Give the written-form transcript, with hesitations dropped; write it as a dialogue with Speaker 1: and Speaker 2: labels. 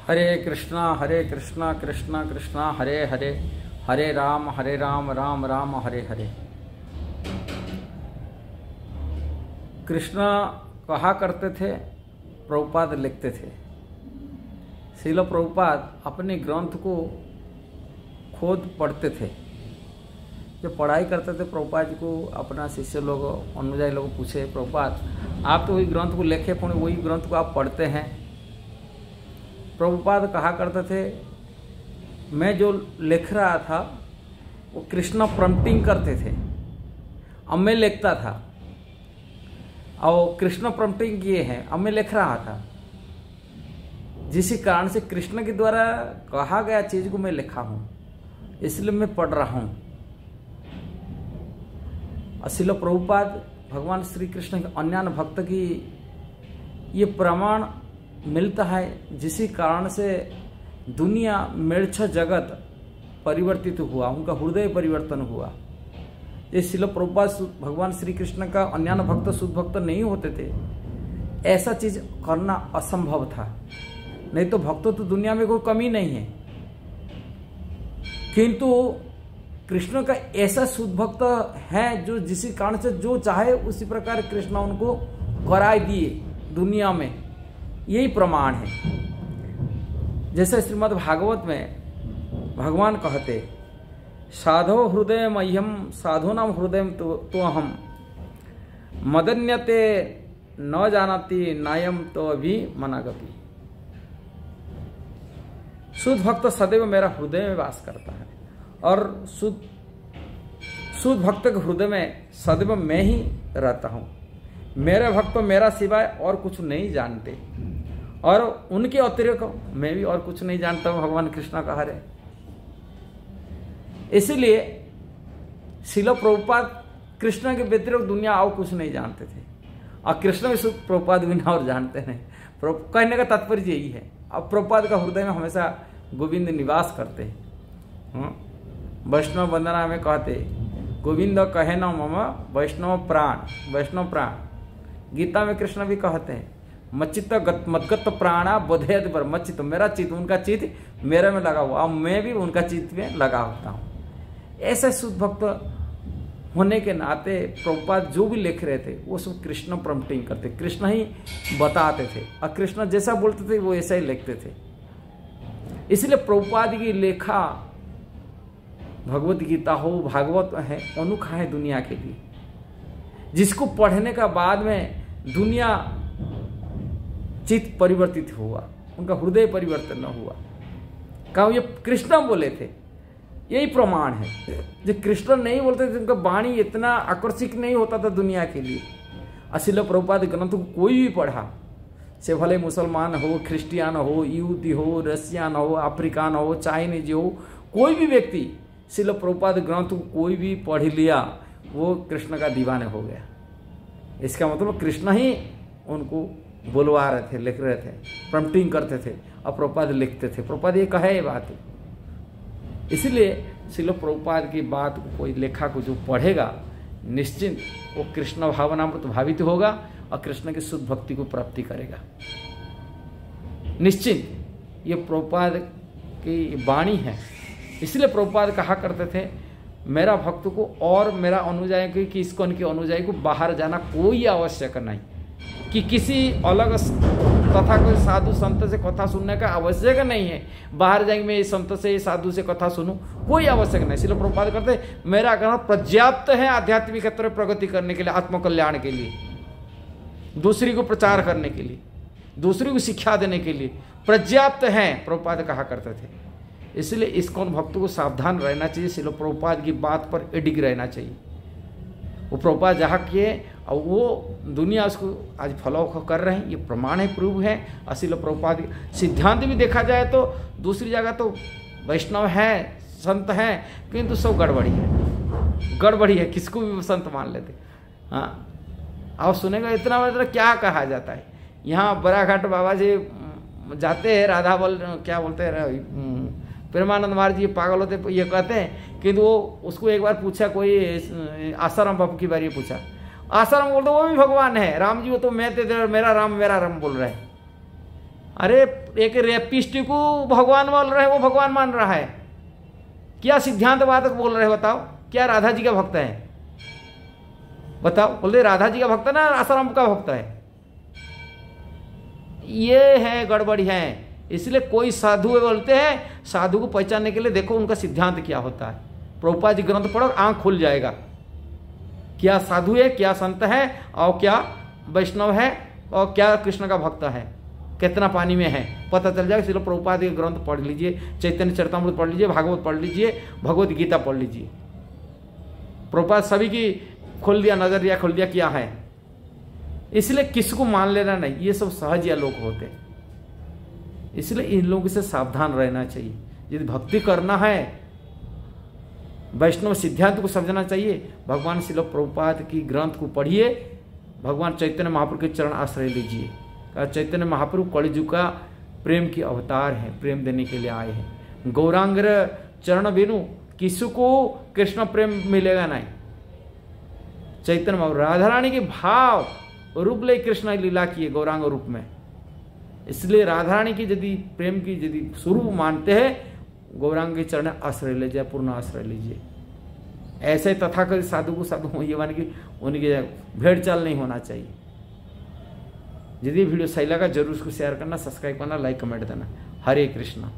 Speaker 1: हरे कृष्णा कृष्णा कृष्णा हरे हरे, हरे राम राम राम हरे हरे। कृष्णा कहा करते थे, प्रभुपाद लिखते थे। श्रील प्रभुपाद अपने ग्रंथ को खुद पढ़ते थे। जब पढ़ाई करते थे प्रभुपाद जी को अपना शिष्य लोग, अनुयायी लोग पूछे, प्रभुपाद आप तो वही ग्रंथ को लिखे, पुण्य वही ग्रंथ को आप पढ़ते हैं। प्रभुपाद कहा करते थे, मैं जो लिख रहा था वो कृष्णा प्रम्प्टिंग करते थे, अब मैं लिखता था। और कृष्ण प्रम्प्टिंग किए हैं, अब मैं लिख रहा था। जिस कारण से कृष्ण के द्वारा कहा गया चीज को मैं लिखा हूं, इसलिए मैं पढ़ रहा हूं। श्रील प्रभुपाद भगवान श्री कृष्ण के अन्य भक्त की ये प्रमाण मिलता है, जिसी कारण से दुनिया मेढ़ जगत परिवर्तित हुआ, उनका हृदय परिवर्तन हुआ। ये श्रील प्रभुपाद भगवान श्री कृष्ण का अन्य भक्त शुद्ध भक्त नहीं होते थे, ऐसा चीज करना असंभव था। नहीं तो भक्तों तो दुनिया में कोई कमी नहीं है, किंतु कृष्ण का ऐसा शुद्ध भक्त है जो जिस कारण से जो चाहे उसी प्रकार कृष्ण उनको कराए दिए दुनिया में। यही प्रमाण है। जैसे श्रीमद् भागवत में भगवान कहते, साधो हृदय मह्यम साधूनाम हृदय तो अहम मदन्यते न जानती नायम तो अभी मनागति। शुद्ध भक्त सदैव मेरा हृदय में वास करता है, और शुद्ध भक्त के हृदय में सदैव मैं ही रहता हूं। मेरे भक्त मेरा सिवाय और कुछ नहीं जानते, और उनके अतिरिक्त मैं भी और कुछ नहीं जानता हूं, भगवान कृष्ण कहा रहे। इसीलिए श्रील प्रभुपाद कृष्ण के व्यतिरिक्त दुनिया और कुछ नहीं जानते थे, और कृष्ण भी शुद्ध प्रभुपाद बिना और जानते नहीं। कहने का तात्पर्य यही है। अब प्रभुपाद का हृदय में हमेशा गोविंद निवास करते हैं। वैष्णव वंदना में कहते, गोविंद कहे न मम वैष्णव प्राण। गीता में कृष्ण भी कहते हैं, मच्चित मदगत प्राणा बोधयत पर। मच्चित मेरा चित्त, उनका चित्त मेरे में लगा हुआ, मैं भी उनका चित्त में लगा होता हूँ। ऐसे शुद्ध भक्त होने के नाते प्रभुपाद जो भी लिख रहे थे वो सब कृष्ण प्रम्प्टिंग करते, कृष्ण ही बताते थे, और कृष्ण जैसा बोलते थे वो ऐसा ही लिखते थे। इसलिए प्रभुपाद की लेखा भगवत गीता हो, भागवत है, अनोखा है दुनिया के लिए, जिसको पढ़ने का बाद में दुनिया चित्त परिवर्तित हुआ, उनका हृदय परिवर्तन न हुआ। कहा ये कृष्ण बोले थे, यही प्रमाण है। जो कृष्ण नहीं बोलते थे, उनका वाणी इतना आकर्षक नहीं होता था दुनिया के लिए। श्रील प्रभुपाद ग्रंथ को कोई भी पढ़ा, से भले मुसलमान हो, क्रिश्चियन हो, यहूदी हो, रसियन हो, अफ्रीकान हो, चाइनीज हो, कोई भी व्यक्ति श्रील प्रभुपाद ग्रंथ को कोई भी पढ़ लिया, वो कृष्ण का दीवाने हो गया। इसका मतलब कृष्ण ही उनको बुलवा रहे थे, लिख रहे थे, प्रम्प्टिंग करते थे, और प्रभुपाद लिखते थे। प्रभुपाद ये कहे ये बात। इसलिए श्रील प्रभुपाद की बात को कोई लेखा को जो पढ़ेगा, निश्चिंत वो कृष्ण भावनामृत भावित होगा और कृष्ण की शुद्ध भक्ति को प्राप्ति करेगा। निश्चिंत ये प्रभुपाद की वाणी है। इसलिए प्रभुपाद कहा करते थे, मेरा भक्त को और मेरा अनुयायी कि इसको उनके अनुयायी को बाहर जाना कोई आवश्यक नहीं, कि किसी अलग तथा कोई साधु संत से कथा सुनने का आवश्यक नहीं है। बाहर जाएंगे मैं इस संत से, इस साधु से कथा सुनूं, कोई आवश्यक नहीं। इसलिए प्रभुपाद करते, मेरा ग्रंथ पर्याप्त है आध्यात्मिक क्षेत्र में प्रगति करने के लिए, आत्मकल्याण के लिए, दूसरी को प्रचार करने के लिए, दूसरी को शिक्षा देने के लिए पर्याप्त है, प्रभुपाद कहा करते थे। इसलिए इस्कॉन भक्तों को सावधान रहना चाहिए, श्रील प्रभुपाद की बात पर अडिग रहना चाहिए। वो प्रभुपाद जहाँ किए और वो दुनिया उसको आज फॉलो कर रहे हैं, ये प्रमाण है, प्रूव है। श्रील प्रभुपाद सिद्धांत भी देखा जाए तो दूसरी जगह तो वैष्णव है, संत हैं, किंतु सब गड़बड़ी है, किसको भी संत मान लेते। हाँ, आप सुनेगा इतना मतलब क्या कहा जाता है। यहाँ बराघाट बाबा जी जाते हैं, राधा बोल क्या बोलते हैं, प्रेमानंद महाराज जी पागल होते ये कहते हैं, किंतु वो उसको एक बार पूछा, कोई आसाराम बापू की बारी पूछा, आसाराम बोलते वो भी भगवान है, राम जी वो तो मैं तेरा मेरा राम बोल रहे हैं। अरे एक रेपिस्ट को भगवान बोल रहे हैं, वो भगवान मान रहा है। क्या सिद्धांतवादक बोल रहे हैं बताओ? क्या राधा जी का भक्त है? बताओ, बोल रहे राधा जी का भक्त है ना आसाराम का भक्त है? ये है गड़बड़ी है। इसलिए कोई साधु बोलते हैं, साधु को पहचानने के लिए देखो उनका सिद्धांत क्या होता है। प्रभुपाद जी ग्रंथ पढ़ो, आंख खुल जाएगा। क्या साधु है, क्या संत है, और क्या वैष्णव है, और क्या कृष्ण का भक्त है, कितना पानी में है, पता चल जाएगा। इसलिए प्रभुपाद के ग्रंथ पढ़ लीजिए, चैतन्य चरितामृत पढ़ लीजिए, भागवत पढ़ लीजिए, भगवत गीता पढ़ लीजिए। प्रभुपाद सभी की खोल दिया, नजरिया खोल दिया क्या है। इसलिए किसको मान लेना नहीं, ये सब सहज या लोग होते। इसलिए इन लोगों से सावधान रहना चाहिए। यदि भक्ति करना है, वैष्णव सिद्धांत को समझना चाहिए, भगवान श्रील प्रभुपाद की ग्रंथ को पढ़िए, भगवान चैतन्य महाप्रभु के चरण आश्रय लीजिए। चैतन्य महाप्रभु कलिजुग का प्रेम की अवतार है, प्रेम देने के लिए आए हैं। गौरांग चरण बिनु किसी को कृष्ण प्रेम मिलेगा नहीं। चैतन्य महाप्रभु राधा रानी के भाव रूप ले कृष्ण लीला किए गौरांग रूप में। इसलिए राधा रानी की यदि प्रेम की यदि स्वरूप मानते हैं, गौरांग के चरण आश्रय लीजिए, पूर्ण आश्रय लीजिए। ऐसे तथाकथित साधु को साधु ये मान की उनकी भेड़ चाल नहीं होना चाहिए। यदि वीडियो सही लगा जरूर उसको शेयर करना, सब्सक्राइब करना, लाइक कमेंट देना। हरे कृष्णा।